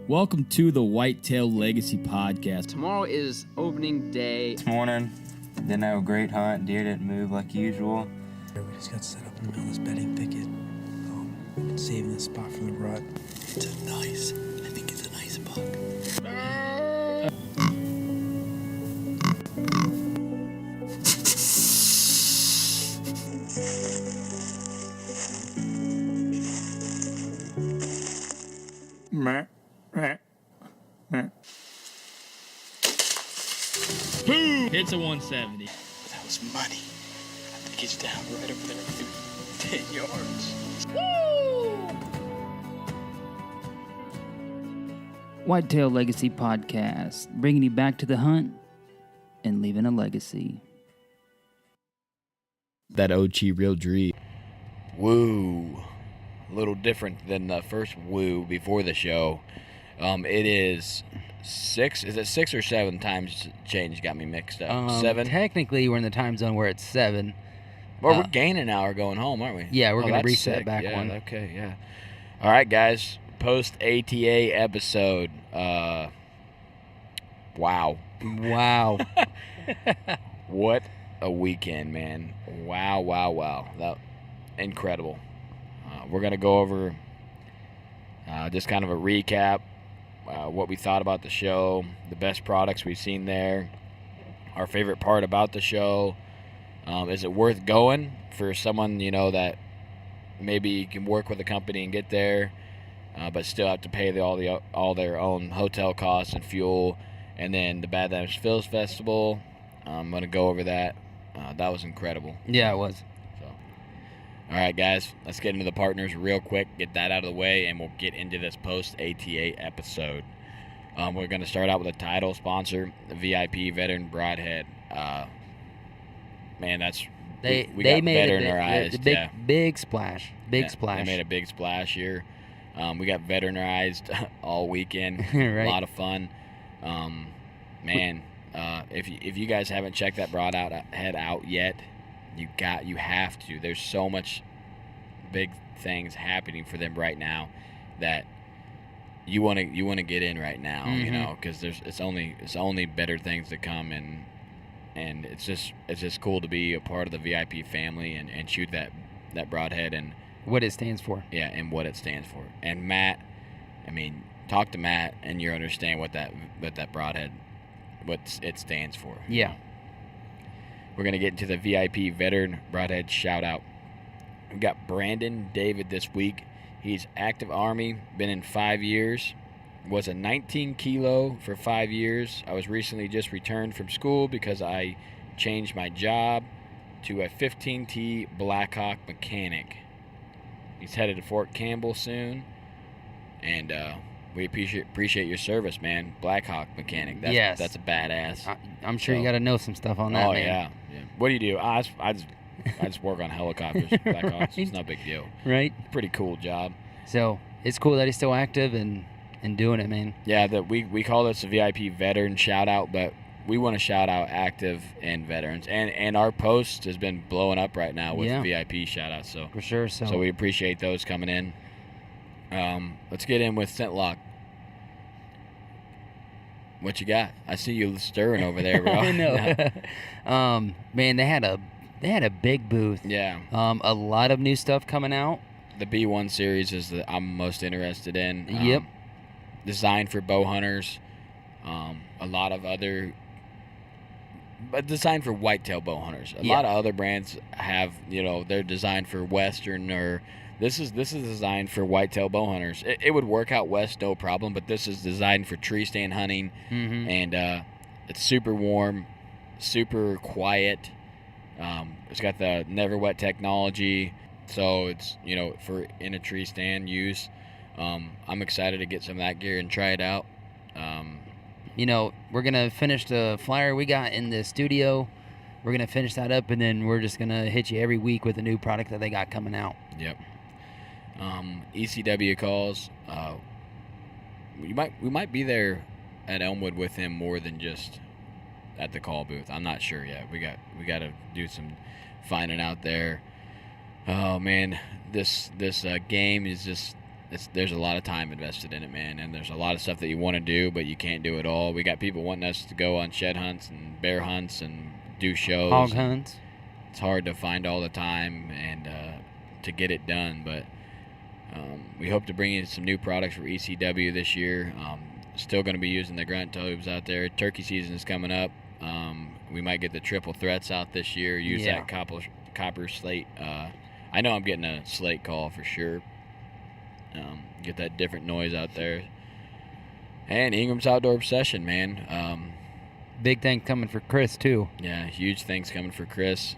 Welcome to the Whitetail Legacy Podcast. Tomorrow is opening day. This morning, didn't have a great hunt. Deer didn't move like usual. We just got set up in the middle of this bedding thicket. We've been saving this spot from the rut. I think it's a nice buck. Hits a 170. That was money. I think he's down right over there, 10 yards. Whitetail Legacy Podcast, bringing you back to the hunt and leaving a legacy. That Ochi Real Dree. Woo. A little different than the first woo before the show. It is 6. Is it 6 or 7 times change? Got me mixed up. 7? Technically, we're in the time zone where it's 7. Well, we're gaining an hour going home, aren't we? Yeah, we're going to that's reset sick. back Yeah, one. Okay, yeah. All right, guys. Post ATA episode. Wow. Wow. What a weekend, man. Wow. That incredible. We're going to go over just kind of a recap, what we thought about the show, the best products we've seen there, our favorite part about the show. Is it worth going for someone, that maybe you can work with a company and get there, but still have to pay all their own hotel costs and fuel, and then the Badlands Films Festival. I'm going to go over that. That was incredible. Yeah, it was. All right, guys, let's get into the partners real quick, get that out of the way, and we'll get into this post-ATA episode. We're going to start out with a title sponsor, the VIP Veteran Broadhead. Man, that's we got made veteranized. big splash. Splash. They made a big splash here. We got veteranized all weekend. Right. A lot of fun. Man, if you guys haven't checked that Broadhead out yet, you have to. There's so much big things happening for them right now that you want to get in right now, because it's only better things to come, and it's just cool to be a part of the VIP family and shoot that Broadhead and what it stands for. Yeah, and what it stands for. And Matt, talk to Matt and you understand what that Broadhead, what it stands for. Yeah. We're going to get into the VIP Veteran Broadhead shout-out. We've got Brandon David this week. He's active Army, been in 5 years, was a 19 kilo for 5 years. I was recently just returned from school because I changed my job to a 15T Blackhawk mechanic. He's headed to Fort Campbell soon, and we appreciate your service, man. Blackhawk mechanic. That's a badass. I'm sure you got to know some stuff on that, man. Yeah. What do you do? I just work on helicopters. Blackhawks. It's no big deal. Right. Pretty cool job. So it's cool that he's still active and doing it, man. Yeah, we call this a VIP veteran shout out, but we want to shout out active and veterans, and our post has been blowing up right now with VIP shout outs. So for sure. So we appreciate those coming in. Let's get in with ScentLok. What you got? I see you stirring over there, bro. I know. Man, they had a big booth. Yeah. A lot of new stuff coming out. The B1 series is that I'm most interested in. Yep. Designed for bow hunters. A lot of other, but designed for whitetail bow hunters. A lot of other brands have, they're designed for Western, or this is designed for whitetail bow hunters. It would work out west, no problem, but this is designed for tree stand hunting, and it's super warm, super quiet. It's got the Never Wet technology, so it's for in a tree stand use. I'm excited to get some of that gear and try it out. We're gonna finish the flyer we got in the studio. We're gonna finish that up, and then we're just gonna hit you every week with a new product that they got coming out. Yep. ECW calls. We might be there at Elmwood with him more than just at the call booth. I'm not sure yet. We got to do some finding out there. Oh man, this game is just there's a lot of time invested in it, man, and there's a lot of stuff that you want to do, but you can't do it all. We got people wanting us to go on shed hunts and bear hunts and do shows. Hog hunts. It's hard to find all the time and to get it done, but we hope to bring in some new products for ECW this year. Still going to be using the grunt tubes out there. Turkey season is coming up. We might get the triple threats out this year. Use that copper slate. I know I'm getting a slate call for sure. Get that different noise out there. And Ingram's Outdoor Obsession, man. Big thing coming for Chris, too. Yeah, huge things coming for Chris.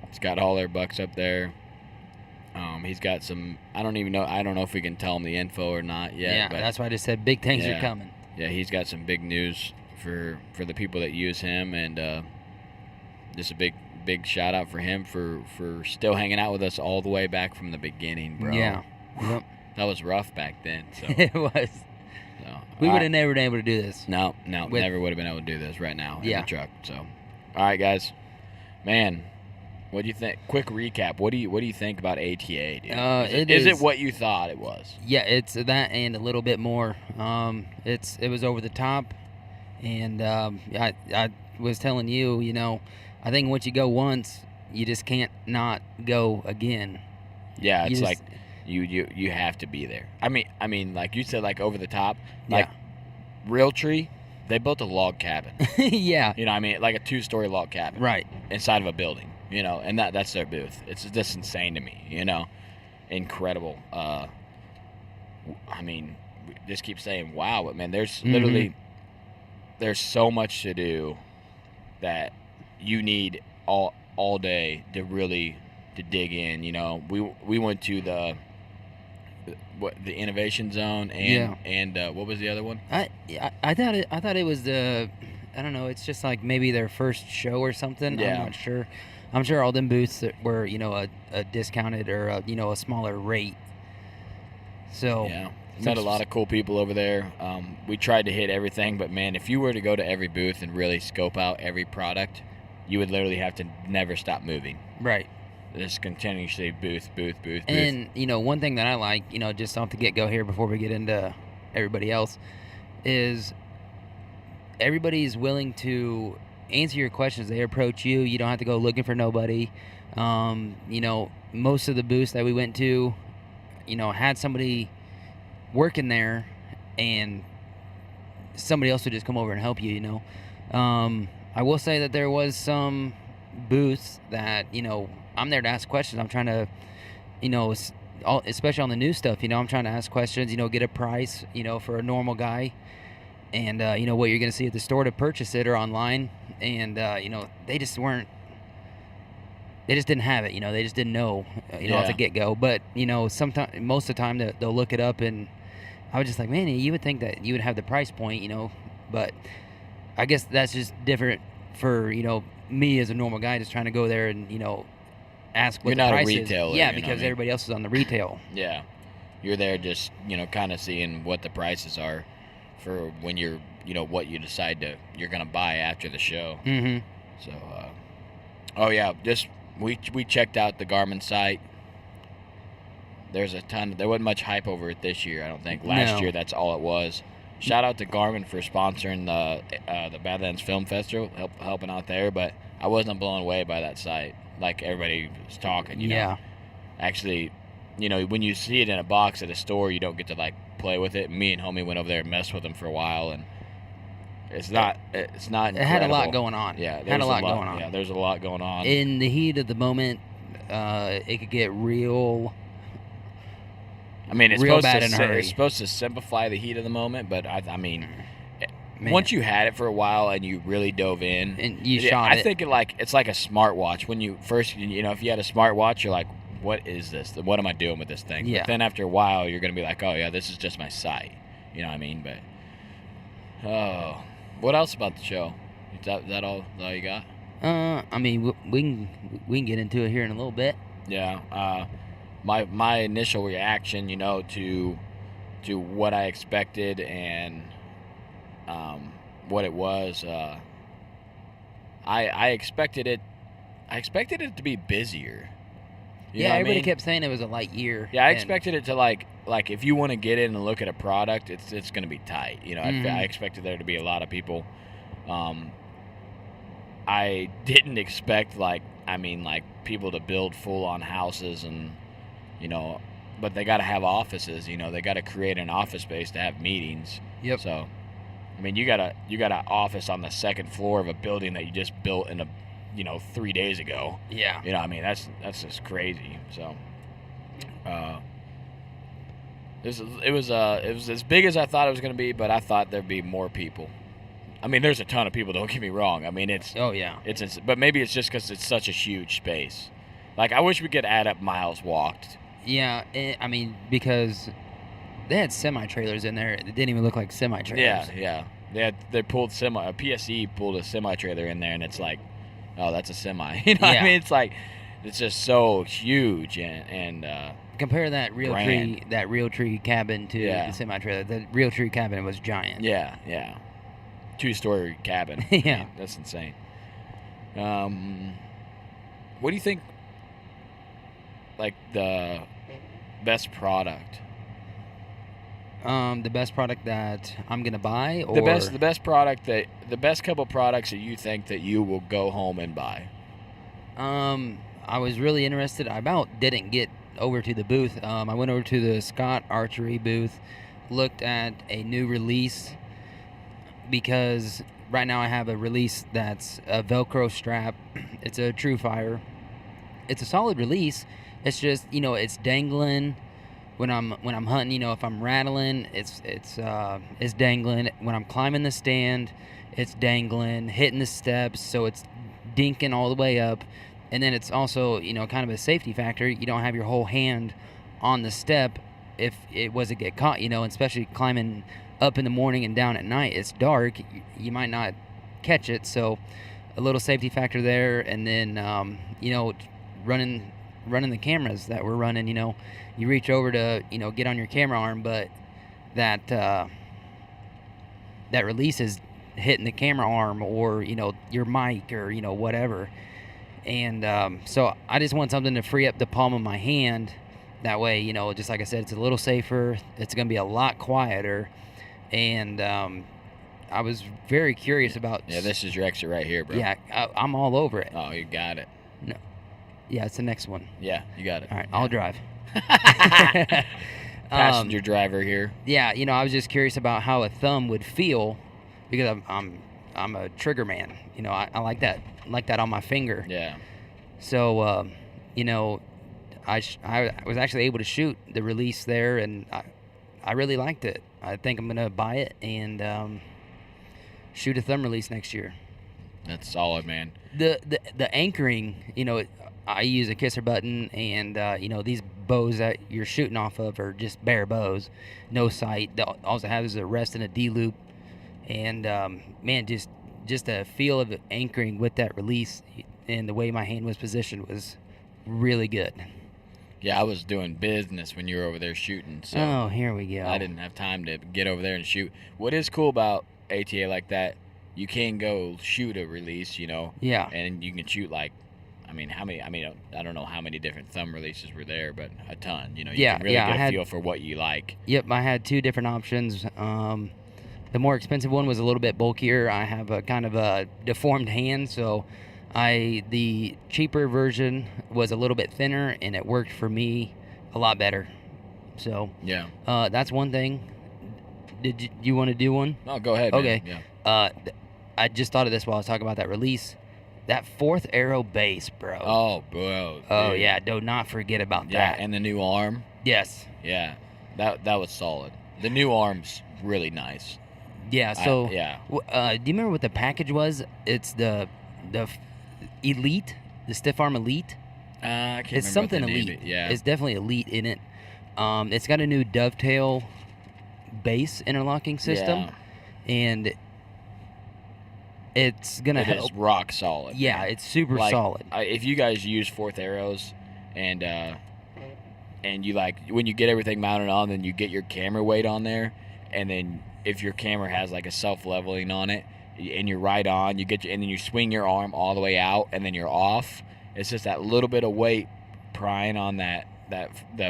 He's got all their bucks up there. He's got some, I don't know if we can tell him the info or not yet. Yeah, but that's why I just said big things are coming. Yeah, he's got some big news for the people that use him, and just a big shout out for him for still hanging out with us all the way back from the beginning, bro. Yeah. Yep. That was rough back then. So It was. So, We would have never been able to do this. No, never would have been able to do this right now in Yeah. the truck. So, all right, guys, man, what do you think? Quick recap. What do you think about ATA, dude? Is it what you thought it was? Yeah, it's that and a little bit more. It was over the top, and I was telling you, I think once you go once, you just can't not go again. Yeah, You it's just- like you have to be there. I mean, like you said, like over the top, like Realtree, they built a log cabin. Yeah. You know what I mean? Like a 2-story log cabin. Right. Inside of a building, and that's their booth. It's just insane to me, Incredible. I mean, we just keep saying wow, but man, there's literally there's so much to do that you need all day to really to dig in. We went to the Innovation Zone and what was the other one? I thought it was I don't know. It's just like maybe their first show or something. Yeah. I'm not sure. I'm sure all them booths that were a discounted or a smaller rate. So Yeah, met a lot of cool people over there. We tried to hit everything, but man, if you were to go to every booth and really scope out every product, you would literally have to never stop moving. Right. Just continuously booth. And one thing that I like, just off the get-go here before we get into everybody else, is everybody's willing to answer your questions. They approach you. You don't have to go looking for nobody. Most of the booths that we went to, had somebody working there, and somebody else would just come over and help you. I will say that there was some booths that I'm there to ask questions. I'm trying to, especially on the new stuff, I'm trying to ask questions, get a price, for a normal guy, and what you're going to see at the store to purchase it or online, and they just didn't have it, they just didn't know, off the get-go. But sometimes, most of the time, they'll look it up, and I was just like, man, you would think that you would have the price point, but I guess that's just different for me as a normal guy, just trying to go there and ask what You're the not a price retailer, is. Yeah, you know because what I mean? everybody else is on the retail. Yeah, you're there just kind of seeing what the prices are for when you're what you decide you're gonna buy after the show. Mm-hmm. So, oh yeah, just we checked out the Garmin site. There's a ton. There wasn't much hype over it this year, I don't think. Last year, that's all it was. Shout out to Garmin for sponsoring the Badlands Film Festival, helping out there. But I wasn't blown away by that site like everybody was talking. Yeah. Actually, when you see it in a box at a store, you don't get to play with it. Me and homie went over there and messed with them for a while, and it's not. It had a lot incredible. going on. Yeah, Had there's a lot going on. Yeah, there's a lot going on. In the heat of the moment, it could get real. I mean, it's real supposed bad to in a hurry. it's supposed to simplify the heat of the moment, but I mean, Man. once you had it for a while and you really dove in, And you shot I it. think it's like a smartwatch. When you first, if you had a smartwatch, you're like, what is this? What am I doing with this thing? Yeah. But then after a while, you're gonna be like, oh yeah, this is just my sight. You know what I mean? But what else about the show? Is that all you got? I mean, we can get into it here in a little bit. Yeah. My initial reaction, to what I expected and what it was, I expected it to be busier. You know what I everybody mean? kept saying it was a light year. Yeah, I and- expected it to like if you want to get in and look at a product, it's going to be tight. You know, Mhm. I expected there to be a lot of people. I didn't expect like people to build full on houses and but they got to have offices. You know, they got to create an office space to have meetings. Yep. So, I mean, you got an office on the second floor of a building that you just built in 3 days ago. Yeah. You know, I mean, that's just crazy. So, it was as big as I thought it was going to be, but I thought there'd be more people. I mean, there's a ton of people. Don't get me wrong. I mean, Oh yeah. but maybe it's just because it's such a huge space. Like, I wish we could add up miles walked. Yeah. I mean, because they had semi trailers in there. It didn't even look like semi trailers. Yeah. They pulled a PSE pulled a semi trailer in there, and it's like, oh, that's a semi. You know what Yeah. I mean? It's like, it's just so huge and Compare that Grand. real tree cabin to Yeah. the semi trailer. The real tree cabin was giant. yeah. 2-story cabin. Yeah. I mean, that's insane. What do you think? Like the best product. The best product that I'm gonna buy, or The best product the best couple products that you think that you will go home and buy. I was really interested. I about didn't get over to the booth. I went over to the Scott Archery booth, looked at a new release because right now I have a release that's a Velcro strap. It's a True Fire. It's a solid release. It's just it's dangling when I'm hunting. If I'm rattling, it's dangling. When I'm climbing the stand, it's dangling, hitting the steps, so it's dinking all the way up. And then it's also, kind of a safety factor. You don't have your whole hand on the step if it was to get caught, and especially climbing up in the morning and down at night. It's dark. You might not catch it. So a little safety factor there. And then, running the cameras that we're running, you reach over to, get on your camera arm, but that release is hitting the camera arm or, your mic or, whatever. And so I just want something to free up the palm of my hand. That way, just like I said, it's a little safer. It's going to be a lot quieter. And I was very curious about... Yeah, this is your exit right here, bro. Yeah, I'm all over it. Oh, you got it. No. Yeah, it's the next one. Yeah, you got it. All right, I'll drive. Passenger driver here. Yeah, I was just curious about how a thumb would feel because I'm a trigger man. I like that on my finger. Yeah. So I was actually able to shoot the release there, and I really liked it. I think I'm gonna buy it and shoot a thumb release next year. That's solid, man. The anchoring, I use a kisser button, and these bows that you're shooting off of are just bare bows, no sight. All I have is a rest and a D loop, and man, just a feel of anchoring with that release and the way my hand was positioned was really good. Yeah, I was doing business when you were over there shooting, so Oh, here we go. I didn't have time to get over there and shoot. What is cool about ATA like that, you can go shoot a release, Yeah. and you can shoot I don't know how many different thumb releases were there, but a ton. You Yeah, can really yeah, I get a had- feel for what you like. Yep, I had two different options. The more expensive one was a little bit bulkier. I have a kind of a deformed hand, so the cheaper version was a little bit thinner, and it worked for me a lot better. So Yeah. that's one thing. Did you want to do one? No, go ahead. Man. Okay. Yeah. I just thought of this while I was talking about that release. That fourth arrow base, bro. Oh, bro. Oh, dude. yeah. Do not forget about Yeah, that. and the new arm. Yes. Yeah, that was solid. The new arm's really nice. Yeah. So. Yeah. Do you remember what the package was? It's the Elite, the Stiff Arm Elite. I can't It's remember something what they named elite. it. Yeah. It's definitely elite in it. It's got a new dovetail base interlocking system, and it's gonna It help. is rock solid. Yeah, man. it's super Like, solid. If you guys use fourth arrows, and you when you get everything mounted on, then you get your camera weight on there, and then if your camera has like a self leveling on it, and you're right on, and then you swing your arm all the way out, and then you're off. It's just that little bit of weight prying on that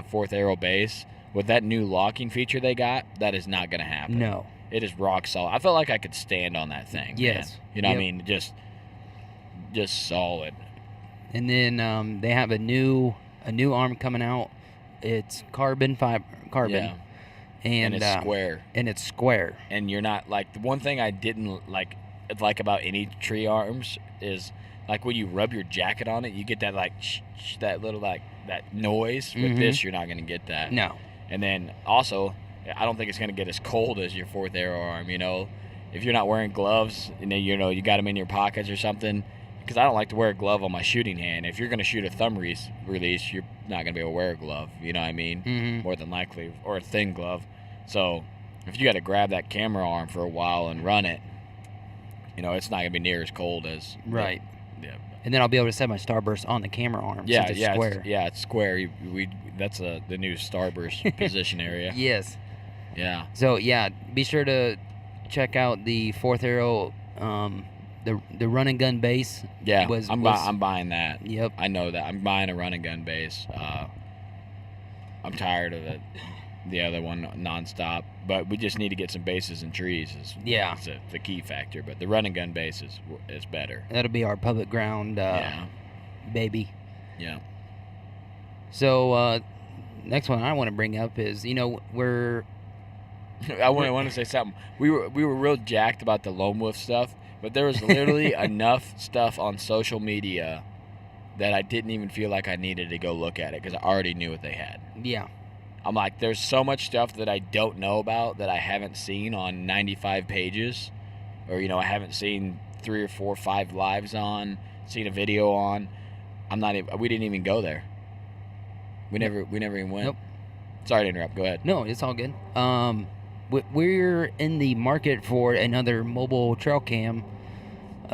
fourth arrow base with that new locking feature they got, that is not going to happen. No. It is rock solid. I felt like I could stand on that thing. Yes. Man. You know what I Yep. mean? Just solid. And then they have a new arm coming out. It's carbon fiber, Yeah. and it's square. And it's square. And you're not like, the one thing I didn't like about any tree arms is like when you rub your jacket on it, you get that like that little like that noise. With Mhm. this, you're not going to get that. No. And then also, I don't think it's going to get as cold as your fourth arrow arm. You know, if you're not wearing gloves and then, you know, you got them in your pockets or something. Because I don't like to wear a glove on my shooting hand. If you're going to shoot a thumb release, you're not going to be able to wear a glove. You know what I mean? Mhm. More than likely, or a thin glove. So if you got to grab that camera arm for a while and run it, you know, it's not going to be near as cold as Right. Yeah. And then I'll be able to set my starburst on the camera arm. Yeah, since it's yeah, square. it's square. That's the new starburst position area. Yes. Yeah. So yeah, be sure to check out the fourth arrow, the run and gun base. Yeah, was I'm buying that. Yep. I know that. I'm buying a run and gun base. I'm tired of the other one nonstop, but we just need to get some bases and trees. Yeah. It's the key factor, but the run and gun base is better. That'll be our public ground Yeah. baby. Yeah. So next one I want to bring up is, you know, we're I want to say something. We were real jacked about the lone wolf stuff, but there was literally enough stuff on social media that I didn't even feel like I needed to go look at it because I already knew what they had. yeah. I'm like, there's so much stuff that I don't know about that I haven't seen on 95 pages, or, you know, I haven't seen 3 or 4 or 5 lives on, seen a video on. We didn't even go there. We never even went. Nope. Sorry to interrupt. Go ahead. No, it's all good. We're in the market for another mobile trail cam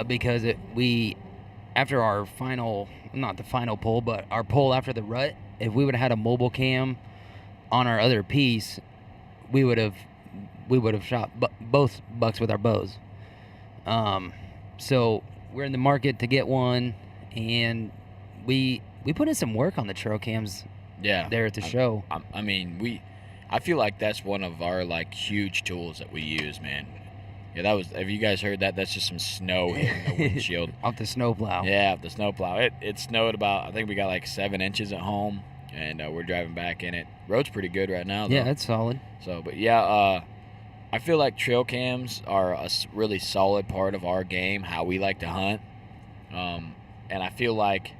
because after our final, not the final pull, but our pull after the rut, if we would have had a mobile cam on our other piece, we would have shot both bucks with our bows. So we're in the market to get one, and we put in some work on the trail cams. Yeah. There at the show. I mean, I feel like that's one of our like huge tools that we use, man. Yeah, have you guys heard that? That's just some snow hitting the windshield. Off the snowplow. Yeah, the snowplow. It snowed about, I think we got like 7 inches at home, and we're driving back in it. Road's pretty good right now, though. Yeah, it's solid. So, but yeah, I feel like trail cams are a really solid part of our game, how we like to hunt. And I feel like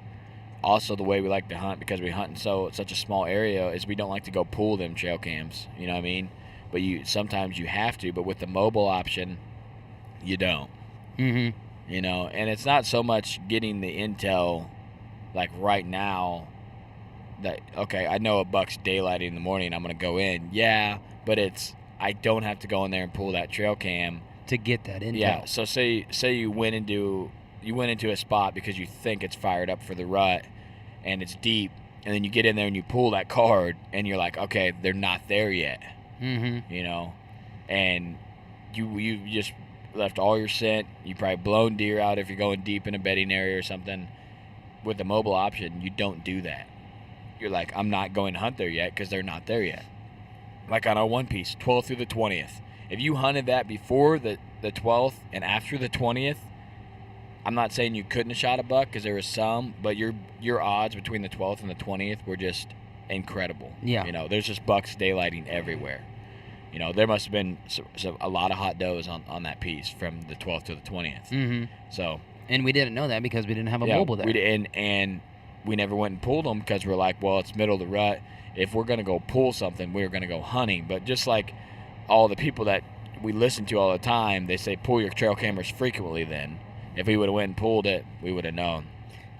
also the way we like to hunt, because we hunt in such a small area, is we don't like to go pull them trail cams. You know what I mean? But sometimes you have to. But with the mobile option, you don't. Mm-hmm. You know, and it's not so much getting the intel, like right now, that, okay, I know a buck's daylighting in the morning, I'm going to go in. Yeah, but I don't have to go in there and pull that trail cam. To get that intel. Yeah, so say you went into a spot because you think it's fired up for the rut, and it's deep, and then you get in there and you pull that card, and you're like, okay, they're not there yet. Mm-hmm. You know, and you just left all your scent. You probably blown deer out if you're going deep in a bedding area or something. With the mobile option, you don't do that. You're like, I'm not going to hunt there yet because they're not there yet. Like on our one piece, 12th through the 20th. If you hunted that before the 12th and after the 20th, I'm not saying you couldn't have shot a buck, because there was some, but your odds between the 12th and the 20th were just incredible. Yeah. You know, there's just bucks daylighting everywhere. You know, there must have been a lot of hot does on that piece from the 12th to the 20th. Mm-hmm. So. And we didn't know that because we didn't have a mobile there. And we never went and pulled them because we're like, well, it's middle of the rut. If we're going to go pull something, we're going to go hunting. But just like all the people that we listen to all the time, they say pull your trail cameras frequently then. If we would have went and pulled it, we would have known.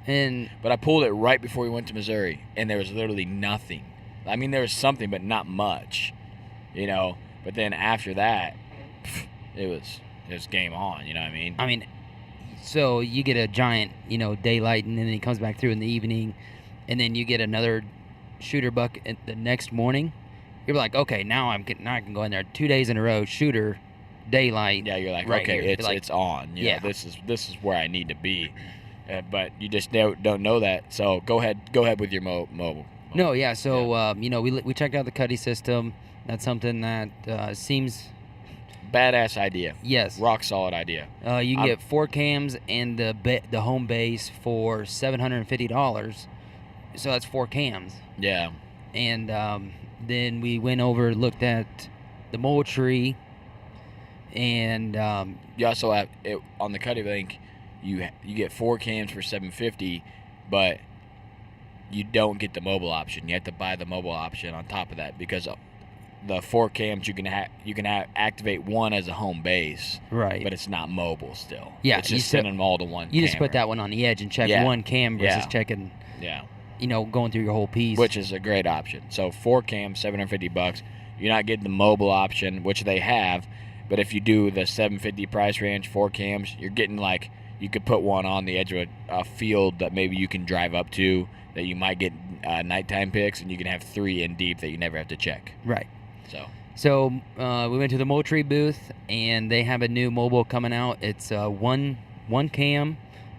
But I pulled it right before we went to Missouri, and there was literally nothing. I mean, there was something, but not much, you know. But then after that, it was game on, you know what I mean? So you get a giant, you know, daylight, and then he comes back through in the evening, and then you get another shooter buck the next morning. You're like, okay, now I can go in there 2 days in a row, shooter, daylight. Yeah, you're like, right okay, here. it's on. You know, Yeah. this is where I need to be. but you just don't know that. So go ahead with your mobile. No, yeah. So we checked out the Cuddy system. That's something that seems Badass idea. yes. Rock solid idea. You can get 4 cams and the home base for $750. So that's 4 cams. Yeah. And then we went over, looked at the Moultrie, and You also have it on the Cuddy link. You get 4 cams for $750, but you don't get the mobile option. You have to buy the mobile option on top of that because the 4 cams you can activate one as a home base, right. but it's not mobile still. Yeah, it's you just still- sending them all to one. You just put camera. that one on the edge and check Yeah. one cam versus Yeah. checking, Yeah. going through your whole piece. Which is a great option. So 4 cams, $750. You're not getting the mobile option, which they have, but if you do the $750 price range, 4 cams, you're getting like you could put one on the edge of a field that maybe you can drive up to that you might get nighttime pics, and you can have 3 in deep that you never have to check. right. So We went to the Moultrie booth, and they have a new mobile coming out. It's one cam,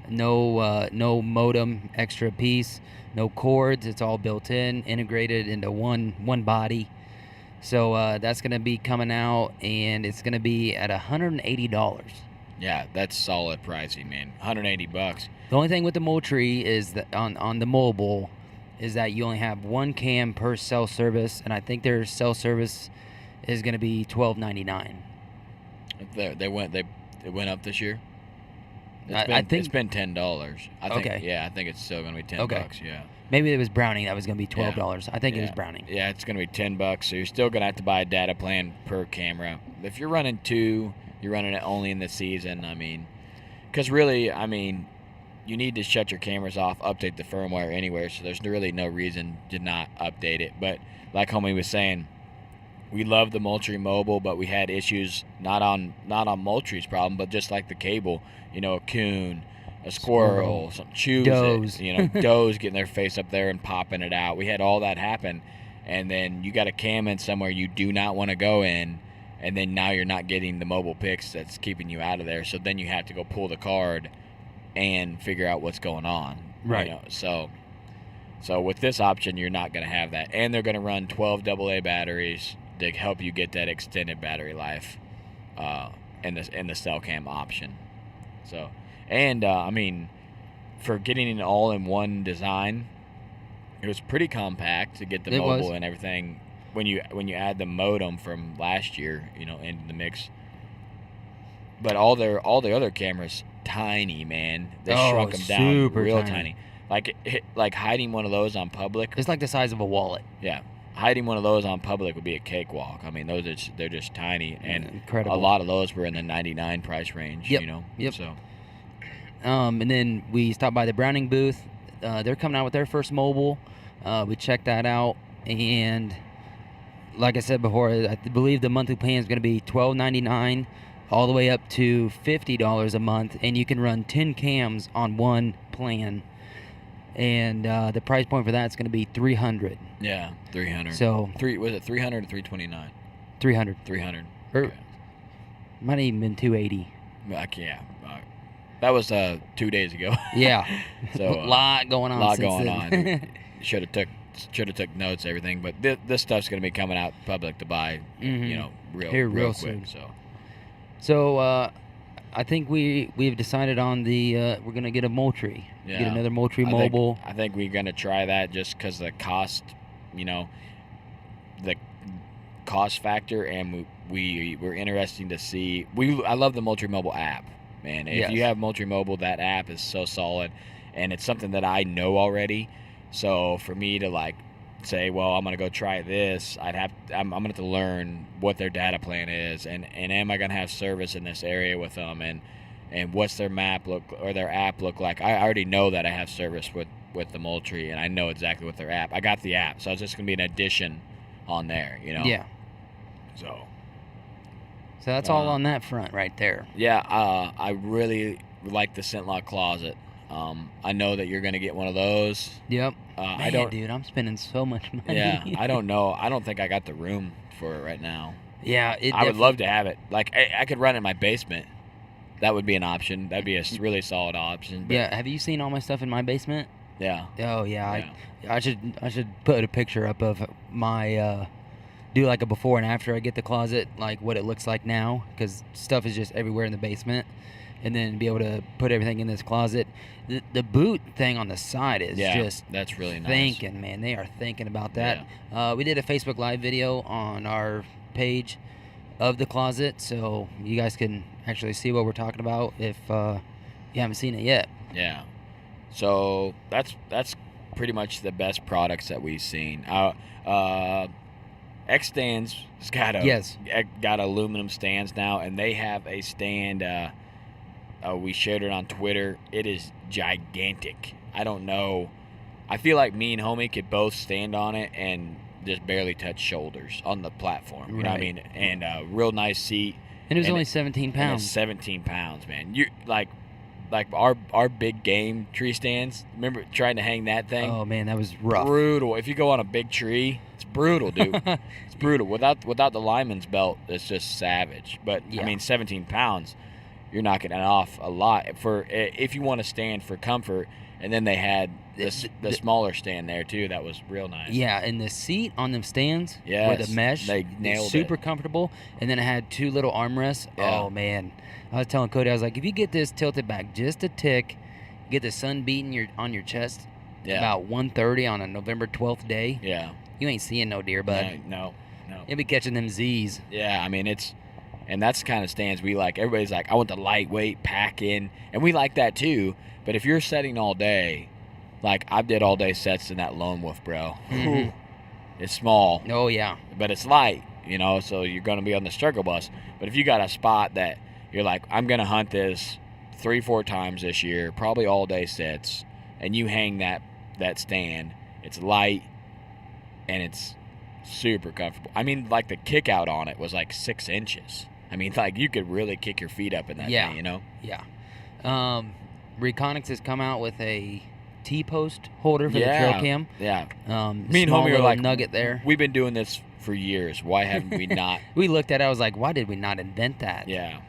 no modem, extra piece, no cords. It's all built in, integrated into one body. So that's going to be coming out, and it's going to be at $180. yeah, that's solid pricing, man. $180. The only thing with the Moultrie is that on the mobile is that you only have 1 cam per cell service, and I think their cell service is going to be $12.99. They went up this year. I think it's been $10. I think. Okay. Yeah, I think it's still gonna be $10. Okay. Yeah. maybe it was Browning that was going to be $12. I think it was Yeah. Browning. Yeah, it's gonna be $10. So you're still gonna have to buy a data plan per camera. If you're running 2, you're running it only in the season. I mean, because really, I mean, you need to shut your cameras off, update the firmware anywhere. So there's really no reason to not update it. But like homie was saying, we love the Moultrie mobile, but we had issues not on Moultrie's problem, but just like the cable. You know, a coon, a squirrel, some chews Does. it. You know, does getting their face up there and popping it out. We had all that happen, and then you got a cam in somewhere you do not want to go in, and then now you're not getting the mobile pics that's keeping you out of there. So then you have to go pull the card and figure out what's going on. Right. You know, so with this option, you're not going to have that, and they're going to run 12 AA batteries to help you get that extended battery life in the cell cam option. So, and I mean, for getting an all-in-one design, it was pretty compact to get the It mobile was. and everything. When you add the modem from last year, you know, into the mix. But all the other cameras, tiny, man. They shrunk them down super real tiny. tiny. Like hiding one of those on public. It's like the size of a wallet. Yeah, hiding one of those on public would be a cakewalk. I mean, they're just tiny, and Incredible. a lot of those were in the $99 price range. Yep, You know. yep. So And then we stopped by the Browning booth. They're coming out with their first mobile. We checked that out, and like I said before, I believe the monthly plan is going to be $12.99 all the way up to $50 a month, and you can run 10 cams on one plan. And the price point for that is going to be $300. yeah, 300. So was it 300 or 329? $300. 300. Or Okay. might even been $280. Yeah. That was 2 days ago. Yeah. So a lot going on. lot since going then. on. Should have took notes, everything. But this stuff's gonna be coming out public to buy. Mhm. You know, Here real real quick. soon. So So I think we've decided on the we're gonna get a Moultrie. Yeah. Get another Moultrie mobile. I think we're gonna try that just because the cost, you know, the cost factor, and we're interesting to see. I love the Moultrie mobile app, man. If Yes. you have Moultrie mobile, that app is so solid, and it's something that I know already. So for me to like say, well, I'm gonna go try this, I'm gonna have to learn what their data plan is, and am I gonna have service in this area with them, and what's their map look or their app look like. I already know that I have service with the Moultrie, and I know exactly what their app. I got the app, so it's just gonna be an addition on there, you know. Yeah. So So that's all on that front right there. yeah, I really like the scent lock closet. I know that you're gonna get one of those. Yep. I Man, don't. dude, I'm spending so much money. Yeah, I don't know. I don't think I got the room for it right now. Yeah. I would love to have it. Like I could run it in my basement. that would be an option. That'd be a really solid option. But Yeah, have you seen all my stuff in my basement? yeah. Oh yeah, Yeah. I should put a picture up of my do like a before and after I get the closet, like what it looks like now, because stuff is just everywhere in the basement, and then be able to put everything in this closet. The boot thing on the side is just that's really nice. thinking, man. They are thinking about that. We did a Facebook Live video on our page of the closet, so you guys can actually see what we're talking about if you haven't seen it yet. Yeah. So that's pretty much the best products that we've seen. X Stands has got aluminum stands now, and they have a stand. We shared it on Twitter. It is gigantic. I don't know. I feel like me and Homie could both stand on it and just barely touch shoulders on the platform. You know what I mean? And a real nice seat. And it was only 17 And pounds. it's 17 pounds, man. You like our big game tree stands. Remember trying to hang that thing? Oh man, that was rough. Brutal. If you go on a big tree, it's brutal, dude. It's brutal. Without the lineman's belt, it's just savage. But Yeah. I mean, 17 pounds, you're knocking it off a lot for if you want to stand for comfort. And then they had the smaller stand there too. That was real nice. Yeah, and the seat on them stands with Yes, the mesh, they nailed super it. comfortable. And then it had 2 little armrests. Yeah. Oh man, I was telling Cody, I was like, if you get this tilted back just a tick, get the sun beating on your chest about 1:30 on a November 12th day, Yeah. you ain't seeing no deer, bud. No. You'll be catching them Z's. Yeah, I mean and that's the kind of stands we like. Everybody's like, I want the lightweight pack in, and we like that too. But if you're setting all day, like I did all day sets in that Lone Wolf, bro. Mhm. It's small, Oh yeah, but it's light, so you're going to be on the struggle bus. But if you got a spot that you're like, I'm going to hunt this 3-4 times this year, probably all day sets, and you hang that stand, it's light and it's super comfortable. I mean, like the kick out on it was like 6 inches. I mean, like you could really kick your feet up in that Yeah. thing, yeah. Reconics has come out with a T-post holder for the trail cam. Yeah. Me and Homie are like, nugget there. We've been doing this for years. Why haven't we not? We looked at it. I was like, why did we not invent that? Yeah.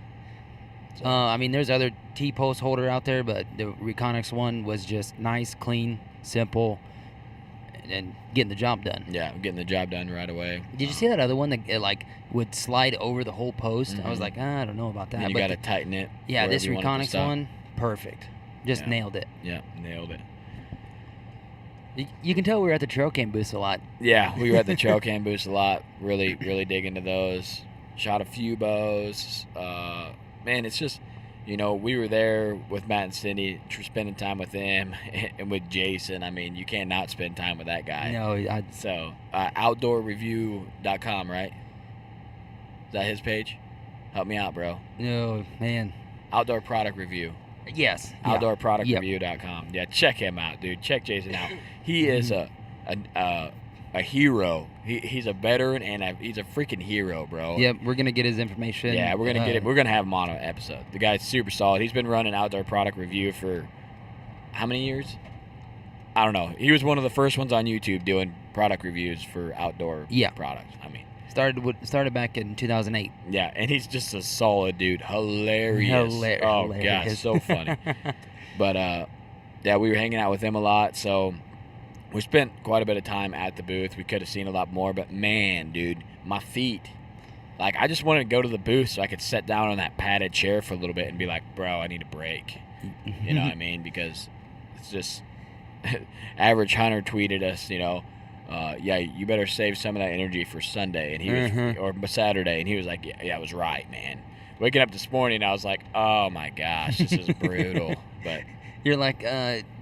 I mean, there's other T-post holder out there, but the Reconics one was just nice, clean, simple, and getting the job done. Yeah, getting the job done right away. Did you see that other one that would slide over the whole post? I was Mhm. like, I don't know about that. And you but got to tighten it. yeah, wherever this you want it to Reconics stop. one, perfect. Just Yeah. nailed it. Yeah, nailed it. You can tell we were at the trail cam booth a lot. Yeah, we were at the trail cam booths a lot. Really dig into those. Shot a few bows. Man, it's just, we were there with Matt and Cindy, spending time with them, and with Jason. I mean, you can't not spend time with that guy. No, So, outdoorreview.com, right? Is that his page? Help me out, bro. no, man. Outdoor Product Review. Yes. yeah. Outdoorproductreview.com. Yeah, check him out, dude. Check Jason out. He is a hero. He's a veteran and he's a freaking hero, bro. Yep, we're gonna get his information. Yeah, we're gonna get it. We're gonna have him on an episode. The guy's super solid. He's been running Outdoor Product Review for how many years? I don't know. He was one of the first ones on YouTube doing product reviews for outdoor products. I mean, started back in 2008. yeah, and he's just a solid dude. Hilarious. Oh god, Hilarious. so funny. But yeah, we were hanging out with him a lot, so we spent quite a bit of time at the booth. We could have seen a lot more, but man, dude, my feet. Like, I just wanted to go to the booth so I could sit down on that padded chair for a little bit and be like, bro, I need a break. You know what I mean? Because it's just Average Hunter tweeted us, yeah, you better save some of that energy for Sunday, and he was, or Saturday, and he was like, yeah, I was right, man. Waking up this morning, I was like, oh my gosh, this is brutal. But You're like,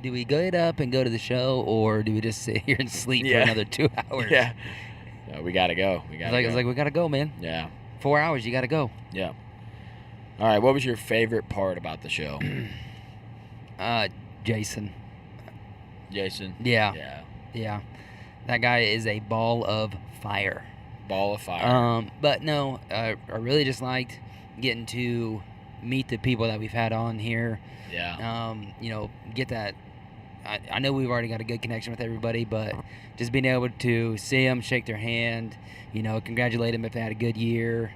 do we get up and go to the show, or do we just sit here and sleep for another 2 hours? yeah, no, we gotta go. I was like, we gotta go, man. yeah, 4 hours, you gotta go. yeah. All right, what was your favorite part about the show, Jason. Jason? Yeah. That guy is a ball of fire. Ball of fire. But no, I really just liked getting to meet the people that we've had on here. Yeah. Get that. I know we've already got a good connection with everybody, but just being able to see them, shake their hand, congratulate them if they had a good year.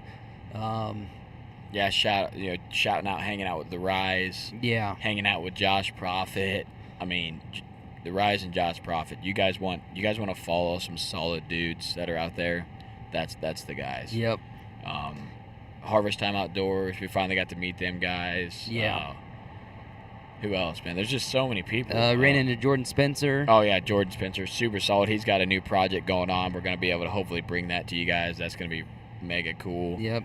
shouting out, hanging out with the Rise, Yeah. hanging out with Josh Profit. I mean, the Rise and Josh Profit. You guys want to follow some solid dudes that are out there? That's the guys. Yep. Harvest Time Outdoors. We finally got to meet them guys. Yeah. Who else, man? There's just so many people. Ran into Jordan Spencer. Oh yeah, Jordan Spencer, super solid. He's got a new project going on. We're gonna be able to hopefully bring that to you guys. That's gonna be mega cool. Yep.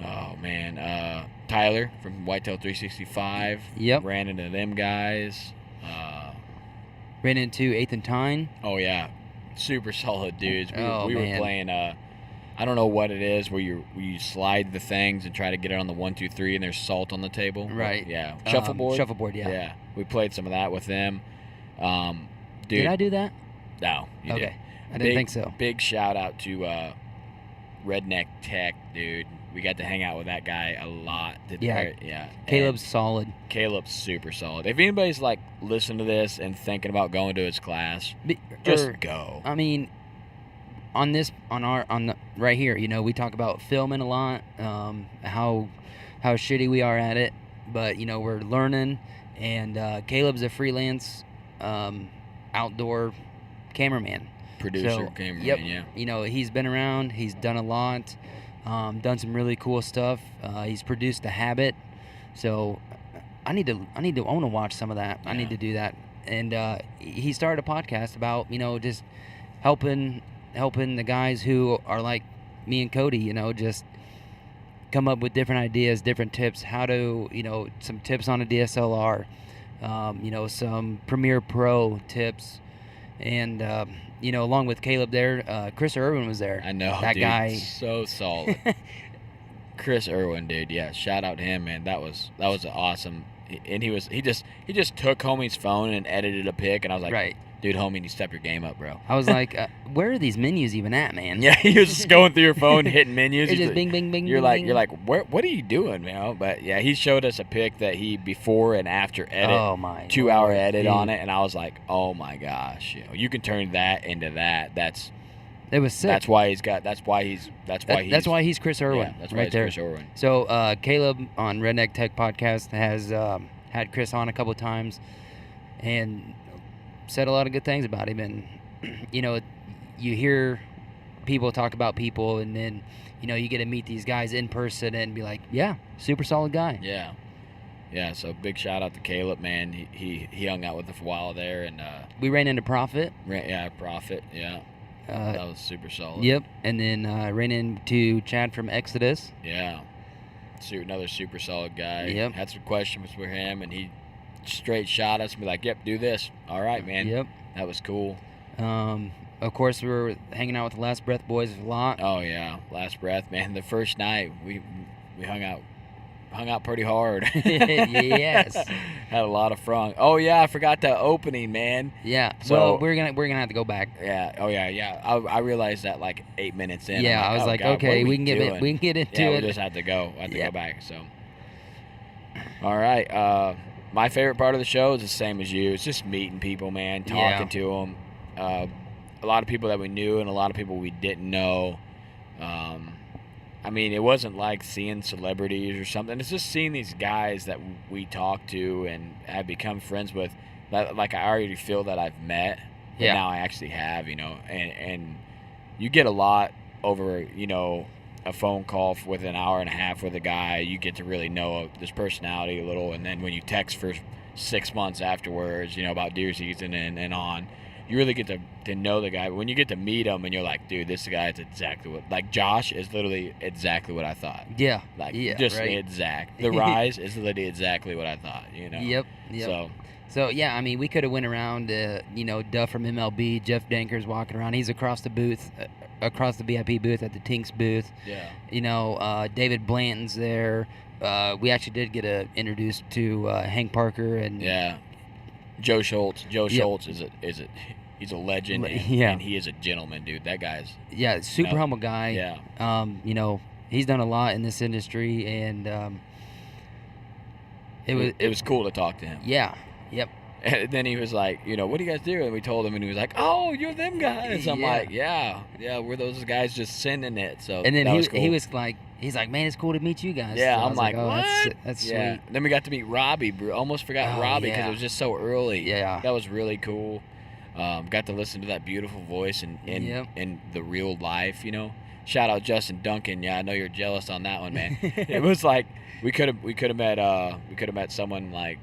Oh man, Tyler from Whitetail 365. Yep. Ran into them guys. Ran into Eighth and Tyne. Oh yeah, super solid dudes. We Oh, were man. playing. I don't know what it is where you slide the things and try to get it on the 1, 2, 3, and there's salt on the table. Right. Yeah. Shuffleboard. Shuffleboard. Yeah. Yeah. We played some of that with them. Dude. Did I do that? No. You Okay. didn't. I didn't think so. Big shout out to Redneck Tech, dude. We got to hang out with that guy a lot. Yeah. Caleb's solid. And Caleb's super solid. If anybody's like listening to this and thinking about going to his class, just go. I mean, right here, we talk about filming a lot, how shitty we are at it, but we're learning, and Caleb's a freelance outdoor cameraman. Producer, cameraman, yep, yeah. He's been around. He's done a lot, done some really cool stuff. He's produced The Habit, so I want to watch some of that. Yeah. I need to do that. And he started a podcast about just helping the guys who are like me and Cody, just come up with different ideas, different tips, how to, some tips on a DSLR, some Premiere Pro tips, and along with Caleb there, Chris Irwin was there. I know, that dude, guy, so solid. Chris Irwin, dude, yeah, shout out to him, man. That was awesome. And he just took homie's phone and edited a pic, and I was like, right. Dude, homie, you step your game up, bro. I was like, where are these menus even at, man? Yeah, he was just going through your phone, hitting menus. It's just bing, bing, bing. You're bing, like, bing. what are you doing, man? But yeah, he showed us a pic that he before and after edit, Oh my 2-hour Lord, edit dude. on it, and I was like, oh my gosh, you can turn that into that. It was sick. That's why he's he's Chris Irwin. Yeah, that's why right he's there. Chris Irwin. So Caleb on Redneck Tech Podcast has had Chris on a couple times and said a lot of good things about him. And you hear people talk about people, and then you get to meet these guys in person and be like, yeah, super solid guy. Yeah. So big shout out to Caleb, man. He hung out with us for a while there, and We ran into Prophet. Profit. Yeah. That was super solid. Yep. And then ran into Chad from Exodus. Yeah. Another super solid guy. Yep. Had some questions for him, and he straight shot us and be like, yep, do this. All right, man. Yep. That was cool. Of course, we were hanging out with the Last Breath boys a lot. Oh, yeah. Last Breath, man. The first night, we hung out pretty hard. Yes. Had a lot of fun. Oh, yeah, I forgot the opening, man. Yeah. So- Well, we're gonna have to go back. Yeah. Oh, yeah. I realized that like 8 minutes in. Yeah, I'm I was oh, like, God, what okay, are we can get doing? into Yeah, it. we just had to go. I had to Yeah. go back. So, all right. My favorite part of the show is the same as you. It's just meeting people, man, talking to them. A lot of people that we knew and a lot of people we didn't know. I mean, it wasn't like seeing celebrities or something. It's just seeing these guys that we talk to and have become friends with. That, like, I already feel that I've met, but Yeah. now I actually have, and you get a lot over, a phone call with an hour and a half with a guy. You get to really know his personality a little, and then when you text for 6 months afterwards, about deer season and on, you really get to know the guy. But when you get to meet him and you're like, dude, this guy is exactly what, like, Josh is literally exactly what I thought. Yeah. Like, yeah, just right. exact. The Rise is literally exactly what I thought, Yep. So, yeah, I mean, we could have went around, Duff from MLB, Jeff Danker's walking around. He's across the booth, across the VIP booth at the Tinks booth. yeah. David Blanton's there. We actually did get introduced to Hank Parker and Yeah. Joe Schultz. Joe Yep. Schultz he's a legend, and, Yeah. and he is a gentleman, dude. That guy's yeah, super humble guy. yeah. He's done a lot in this industry, and It was cool to talk to him. yeah, yep. And then he was like, what do you guys do? And we told him, and he was like, oh, you're them guys. I'm Yeah. like, yeah, we're those guys just sending it. So And then that he was cool. he was like, he's like, man, it's cool to meet you guys. Yeah, So I I'm was like, oh, what? That's Yeah. sweet. Then we got to meet Robbie, bro. Almost forgot Oh, Robbie because yeah. it was just so early. Yeah. That was really cool. Got to listen to that beautiful voice Yep. in the real life, you know. Shout out Justin Duncan. Yeah, I know you're jealous on that one, man. It was like we could have met someone like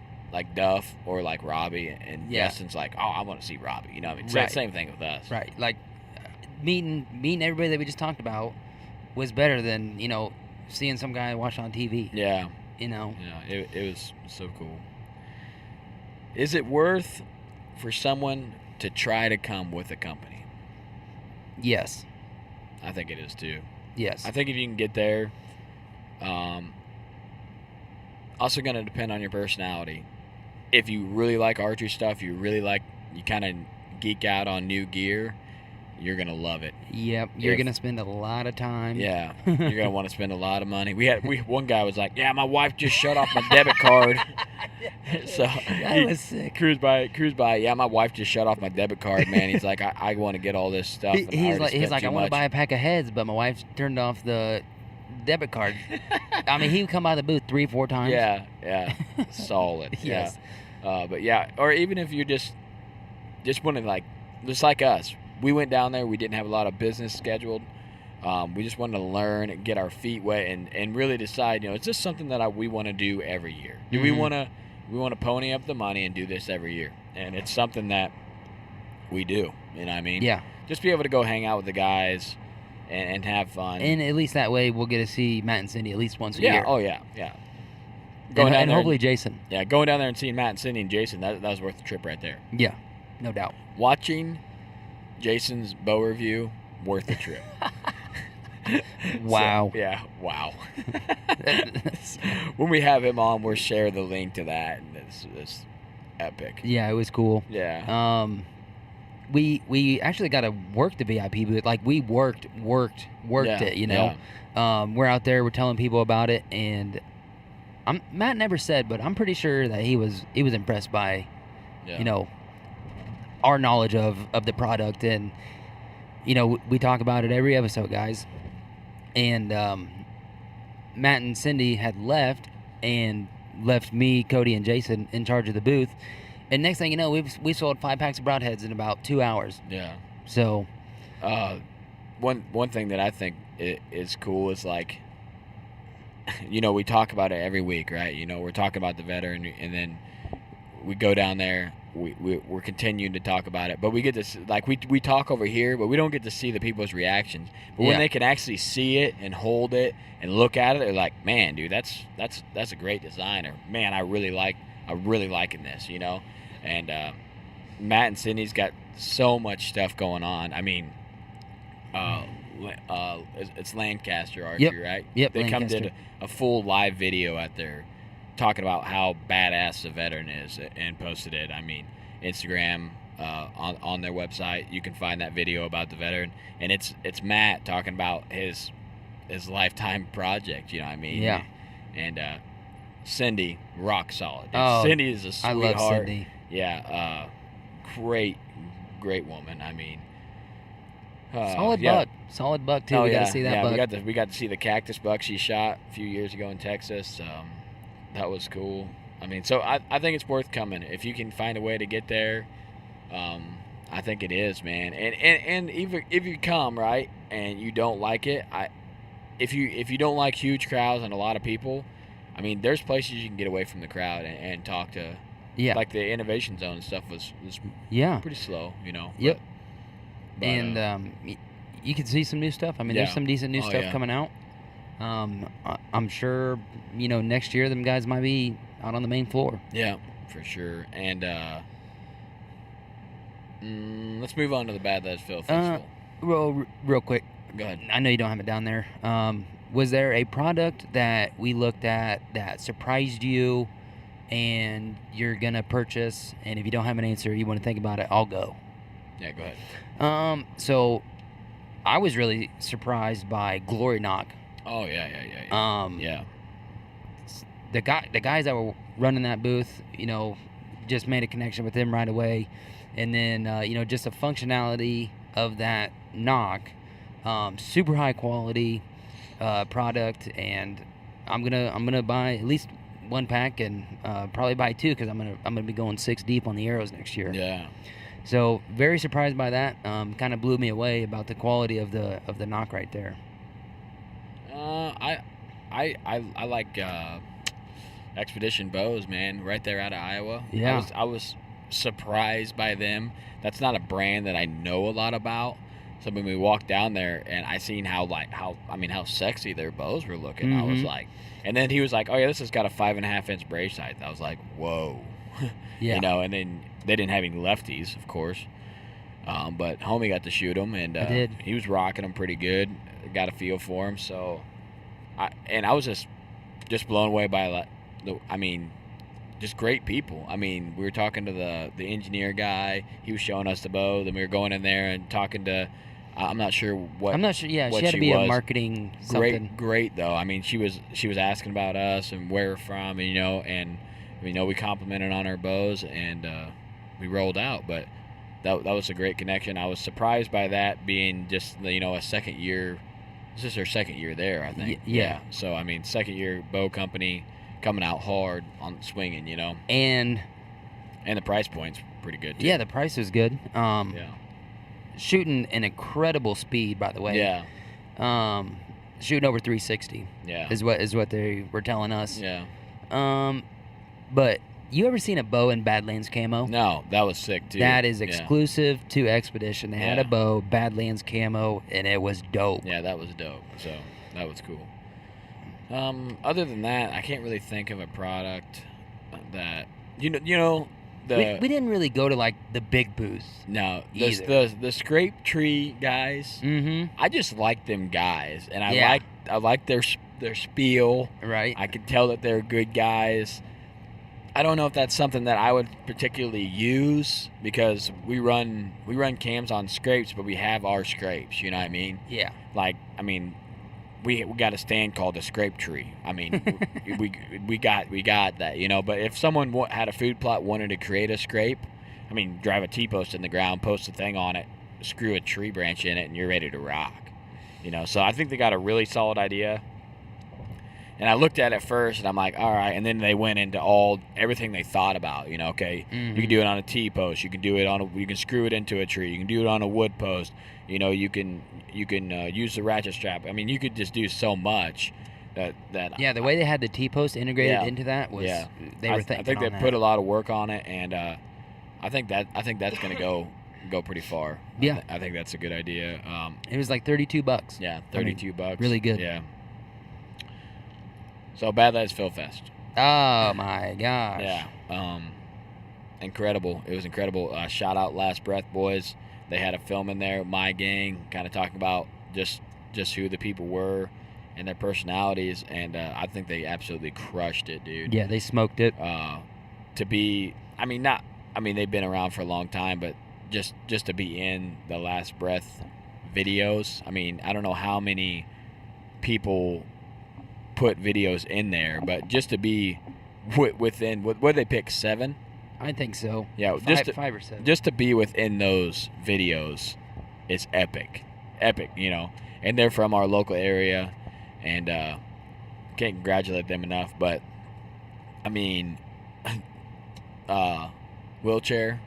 Duff or like Robbie, and Yeah. Justin's like, oh, I want to see Robbie. You know what I mean? Right. Same thing with us. Right. Like meeting everybody that we just talked about was better than, seeing some guy watch on TV. Yeah. You know. Yeah. It was so cool. Is it worth for someone to try to come with a company? Yes. I think it is too. Yes. I think if you can get there, also going to depend on your personality. If you really like archery stuff, you kind of geek out on new gear, you're going to love it. Yep. You're If- going to spend a lot of time. Yeah, you're going to want to spend a lot of money. One guy was like, yeah, my wife just shut off my debit card. So That was sick. cruise by. Yeah, my wife just shut off my debit card, man. He's like, I want to get all this stuff. and I He's already like, spent I too want to much." buy a pack of heads, but my wife turned off the debit card. I mean, he would come by the booth 3-4 times. Yeah, solid. Yes. Yeah. But yeah, or even if you just want to just like us, we went down there. We didn't have a lot of business scheduled. We just wanted to learn and get our feet wet and really decide, is this something that we want to do every year? Do we want to pony up the money and do this every year? And it's something that we do. You know what I mean? Yeah. Just be able to go hang out with the guys and have fun. And at least that way we'll get to see Matt and Cindy at least once a yeah. year. Oh yeah. Yeah. and Going down there hopefully Jason. Yeah, going down there and seeing Matt and Cindy and Jason, that was worth the trip right there. Yeah, no doubt. Watching Jason's bow review, worth the trip. Wow. So, yeah, wow. When we have him on, we'll share the link to that, and it's epic. Yeah, it was cool. Yeah. We actually got to work the VIP booth. Like we worked Yeah, it. We're out there. We're telling people about it, and Matt never said, but I'm pretty sure that he was impressed by, Yeah. our knowledge of the product, and we talk about it every episode, guys. And Matt and Cindy had left me, Cody, and Jason in charge of the booth. And next thing you know, we sold 5 packs of broadheads in about 2 hours. Yeah. So, one thing that I think is cool is like, we talk about it every week, right? We're talking about the veteran, and then we go down there. We're continuing to talk about it, but we get this we talk over here, but we don't get to see the people's reactions. But when Yeah. they can actually see it and hold it and look at it, they're like, "Man, dude, that's a great design," or "Man, I really liking this," And Matt and Cindy's got so much stuff going on. I mean, it's Lancaster Archery, right? Yep, They Lancaster. did a full live video out there talking about how badass the veteran is and posted it. I mean, Instagram, on their website, you can find that video about the veteran, and it's Matt talking about his lifetime project. You know what I mean? Yeah. And Cindy, rock solid. Dude. Oh, Cindy is a I sweetheart. love Cindy. Yeah, great woman. I mean, Solid buck too. Oh, We got yeah. to see that yeah, buck. we got to see the cactus buck she shot a few years ago in Texas. That was cool. I mean, so I think it's worth coming if you can find a way to get there. I think it is, man. And even if you come, right, and you don't like it, if you don't like huge crowds and a lot of people, I mean, there's places you can get away from the crowd and talk to. Yeah. Like the Innovation Zone and stuff was Yeah. pretty slow, Yep. But, And you can see some new stuff. I mean, there's Yeah. some decent new Oh, stuff yeah. coming out. I'm sure, next year them guys might be out on the main floor. yeah, for sure. And let's move on to the Bad Lads Phil Festival. Real quick, Go ahead. I know you don't have it down there. Was there a product that we looked at that surprised you and you're going to purchase, and if you don't have an answer, you want to think about it, I'll go. Yeah, go ahead. So I was really surprised by Glory Knock. Oh yeah. Yeah. The guys that were running that booth, just made a connection with them right away. And then, just the functionality of that knock, super high quality. product, and I'm gonna buy at least one pack and probably buy two because I'm gonna be going 6 deep on the arrows next year. Yeah. So very surprised by that. Kind of blew me away about the quality of the knock right there. I like Expedition Bows, man, right there out of Iowa. Yeah. I was surprised by them. That's not a brand that I know a lot about. So when we walked down there and I seen how sexy their bows were looking, I was like, and then he was like, oh yeah, this has got a 5.5-inch brace sight. I was like, whoa. Yeah. You know, and then they didn't have any lefties, of course. But homie got to shoot them, and I did. He was rocking them pretty good. Got a feel for them, so I was just blown away by just great people. I mean, we were talking to the engineer guy. He was showing us the bow. Then we were going in there and talking to. I'm not sure what. I'm not sure. Yeah, what she had to be was. a marketing something. Great though. I mean, she was asking about us and where we're from, and we complimented on our bows, and we rolled out. But that was a great connection. I was surprised by that being just a second year. This is her second year there, I think. Yeah. So I mean, second year bow company coming out hard on swinging, And the price point's pretty good too. yeah, the price was good. Yeah. Shooting an incredible speed, by the way. Yeah. Shooting over 360. Yeah. Is what they were telling us. Yeah. But you ever seen a bow in Badlands camo? No, that was sick too. That is Yeah. exclusive to Expedition. They had Yeah. a bow, Badlands camo, and it was dope. Yeah, that was dope. So that was cool. Other than that, I can't really think of a product that we didn't really go to like the big booths. No, either. the Scrape Tree guys. Mm-hmm. I just like them guys, and Yeah. I like their spiel. Right. I can tell that they're good guys. I don't know if that's something that I would particularly use because we run cams on scrapes, but we have our scrapes. You know what I mean? Yeah. We got a stand called the Scrape Tree. I mean, we got that, But if someone had a food plot, wanted to create a scrape, I mean, drive a T-post in the ground, post a thing on it, screw a tree branch in it, and you're ready to rock. So I think they got a really solid idea. And I looked at it first, and I'm like, all right. And then they went into everything they thought about. Okay, you can do it on a T-post. You can do it you can screw it into a tree. You can do it on a wood post. You can use the ratchet strap. I mean, you could just do so much that. Yeah, the way they had the T-post integrated into that was they were thinking. I think they put a lot of work on it, and I think that's gonna go pretty far. Yeah, I think that's a good idea. It was like $32. Yeah, $32. Really good. Yeah. So Badlands Film Fest. Oh my gosh. Yeah. Incredible. It was incredible. Shout out Last Breath boys. They had a film in there, my gang, kind of talking about just who the people were and their personalities, and I think they absolutely crushed it, dude. Yeah, they smoked it. They've been around for a long time, but just to be in the Last Breath videos. I mean, I don't know how many people put videos in there, but just to be within, what did they pick, 7? I think so. Yeah, 5 or 7. Just to be within those videos is epic, and they're from our local area, and can't congratulate them enough. But I mean, wheelchair,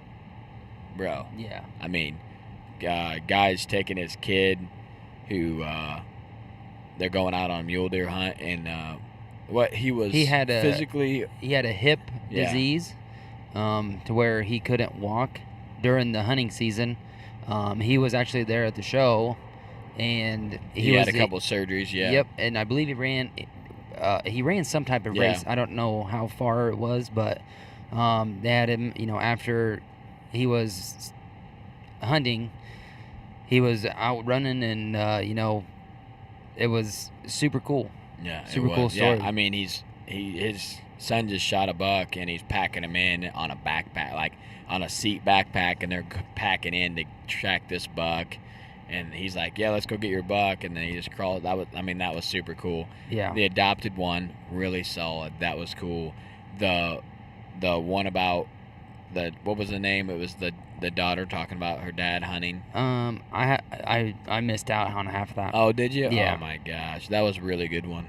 bro. Yeah. I mean, guy's taking his kid who they're going out on a mule deer hunt, and he had a hip disease to where he couldn't walk during the hunting season. He was actually there at the show, and he had a couple of surgeries. Yeah. Yep, and I believe he ran some type of race. I don't know how far it was, but they had him. After he was hunting, he was out running, and it was super cool. Yeah, super cool story. Yeah, I mean, his son just shot a buck, and he's packing him in on a backpack, like on a seat backpack, and they're packing in to track this buck. And he's like, "Yeah, let's go get your buck," and then he just crawled. That was super cool. Yeah. The adopted one, really solid. That was cool. The one about what was the name? It was the daughter talking about her dad hunting. I missed out on half of that. Oh, did you? Yeah. Oh my gosh, that was a really good one.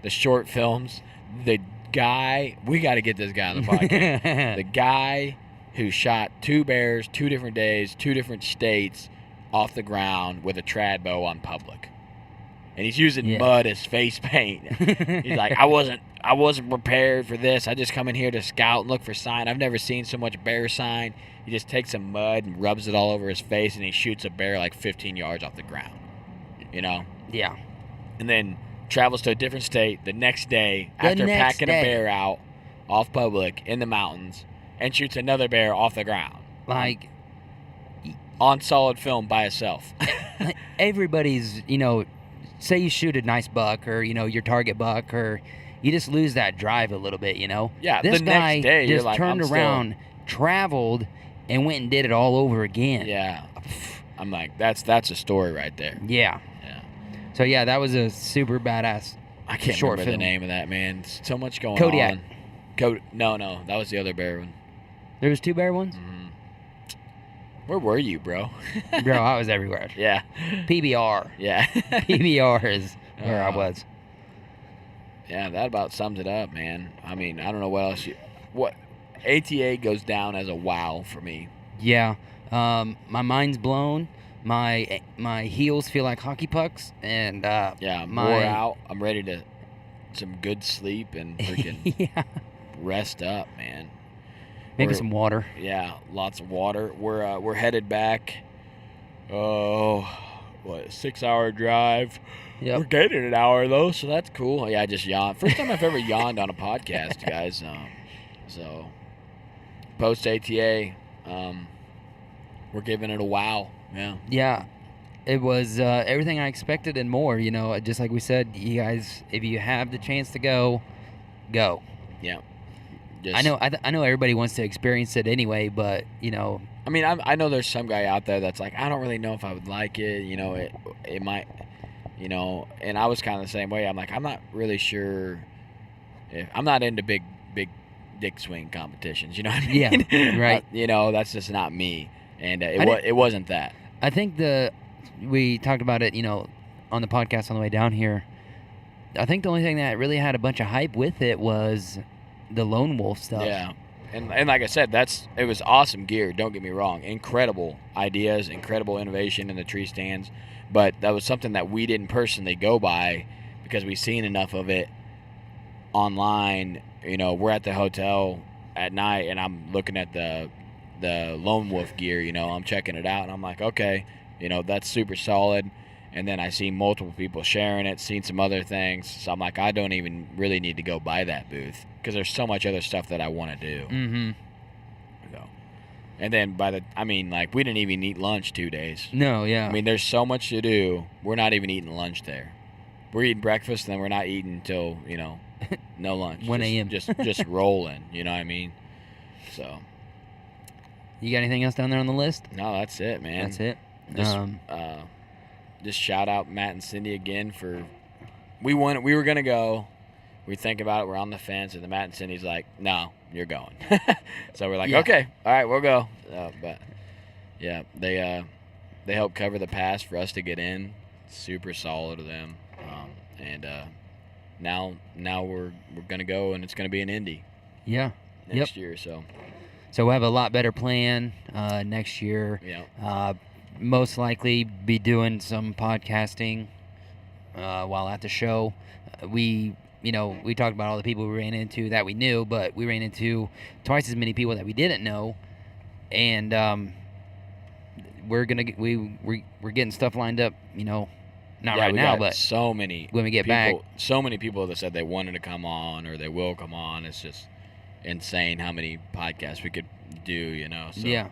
The short films. The guy, we got to get this guy on the podcast. The guy who shot 2 bears, 2 different days, 2 different states, off the ground with a trad bow on public, and he's using mud as face paint. He's like, I wasn't prepared for this. I just come in here to scout and look for sign. I've never seen so much bear sign. He just takes some mud and rubs it all over his face, and he shoots a bear like 15 yards off the ground. You know? Yeah. And then travels to a different state the next day after packing a bear out off public in the mountains and shoots another bear off the ground. Like, on solid film by itself. everybody's, say you shoot a nice buck or, your target buck, or you just lose that drive a little bit, Yeah, This the guy next day, you're just like, turned I'm around, traveled, and went and did it all over again. Yeah. I'm like, that's a story right there. Yeah. Yeah. So, yeah, that was a super badass I can't short remember film. the name of that, man. So much going Kodiak. on. No, that was the other bear one. There was 2 bear ones? Where were you, bro? Bro, I was everywhere. Yeah. PBR. Yeah. PBR is where I was. Yeah, that about sums it up, man. I mean, I don't know what else what ATA goes down as a wow for me. Yeah. My mind's blown. My heels feel like hockey pucks, and Yeah, I'm wore out. I'm ready to some good sleep and freaking rest up, man. Maybe some water. Yeah, lots of water. We're headed back. Oh, what, a 6-hour drive. Yep. We're getting an hour though, so that's cool. Yeah, I just yawned. First time I've ever yawned on a podcast, guys. So post ATA, we're giving it a wow. Yeah. Yeah. It was everything I expected and more. Just like we said, you guys, if you have the chance to go. Yeah. I know everybody wants to experience it anyway, but I mean, I know there's some guy out there that's like, I don't really know if I would like it. It might, and I was kind of the same way. I'm like, I'm not really sure. I'm not into big dick swing competitions. You know what I mean? Yeah, right. That's just not me. And it wasn't that. I think we talked about it, on the podcast on the way down here. I think the only thing that really had a bunch of hype with it was the lone wolf stuff. Yeah. And like I said, it was awesome gear, don't get me wrong. Incredible ideas, incredible innovation in the tree stands. But that was something that we didn't personally go by because we've seen enough of it online. We're at the hotel at night and I'm looking at the lone wolf gear, I'm checking it out and I'm like, okay, that's super solid. And then I see multiple people sharing it, seen some other things. So I'm like, I don't even really need to go buy that booth because there's so much other stuff that I want to do. Mm-hmm. So, and then we didn't even eat lunch 2 days. No, yeah. I mean, there's so much to do. We're not even eating lunch there. We're eating breakfast and then we're not eating until, no lunch. 1 a.m. Just rolling, you know what I mean? So. You got anything else down there on the list? No, that's it, man. That's it. Just shout out Matt and Cindy again for we were gonna go. We think about it, we're on the fence, and the Matt and Cindy's like, no, you're going. So we're like, okay, all right, we'll go. But yeah, they helped cover the pass for us to get in. Super solid of them. And now we're gonna go, and it's gonna be in Indy. Yeah. Next year, so we'll have a lot better plan next year. Yeah. Most likely be doing some podcasting while at the show. We talked about all the people we ran into that we knew, but we ran into twice as many people that we didn't know, and we're getting stuff lined up. Not right now, but so many when we get people, back, so many people that said they wanted to come on or they will come on. It's just insane how many podcasts we could do. So yeah.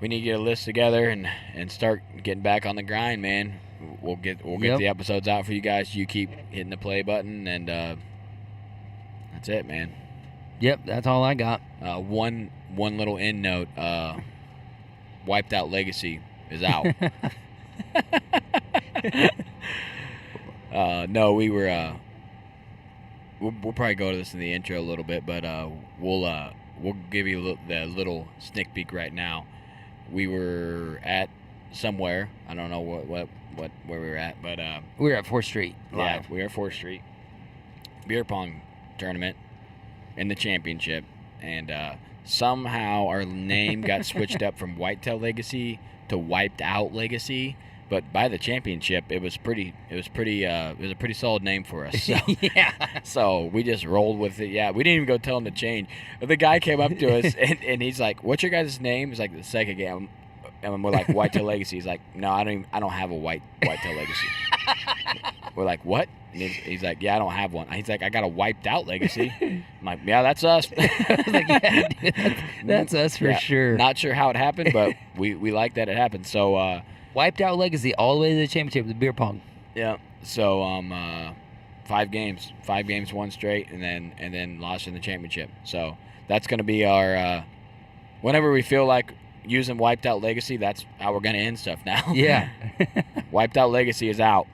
We need to get a list together and start getting back on the grind, man. We'll get the episodes out for you guys. You keep hitting the play button, and that's it, man. Yep, that's all I got. One little end note: Wiped Out Legacy is out. No, we were. We'll probably go to this in the intro a little bit, but we'll we'll give you the little sneak peek right now. We were at somewhere. I don't know where we were at, but We were at 4th Street live. yeah, we were at 4th Street beer pong tournament in the championship, and somehow our name got switched up from Whitetail Legacy to Wiped Out Legacy. But by the championship, it was a pretty solid name for us. So, Yeah. so we just rolled with it. Yeah, we didn't even go tell him to change. The guy came up to us and he's like, "What's your guys' name?" It's like the second game, and we're like, "Whitetail Legacy." He's like, "No, I don't have a Whitetail Legacy." We're like, "What?" And he's like, "Yeah, I don't have one." He's like, "I got a Wiped Out Legacy." I'm like, "Yeah, that's us." I was like, yeah, dude, that's us for Yeah, sure. Not sure how it happened, but we like that it happened. So Wiped Out Legacy all the way to the championship with beer pong. yeah. So 5 games won straight, and then lost in the championship. So that's gonna be our whenever we feel like using Wiped Out Legacy, that's how we're gonna end stuff now. Yeah. Wiped Out Legacy is out.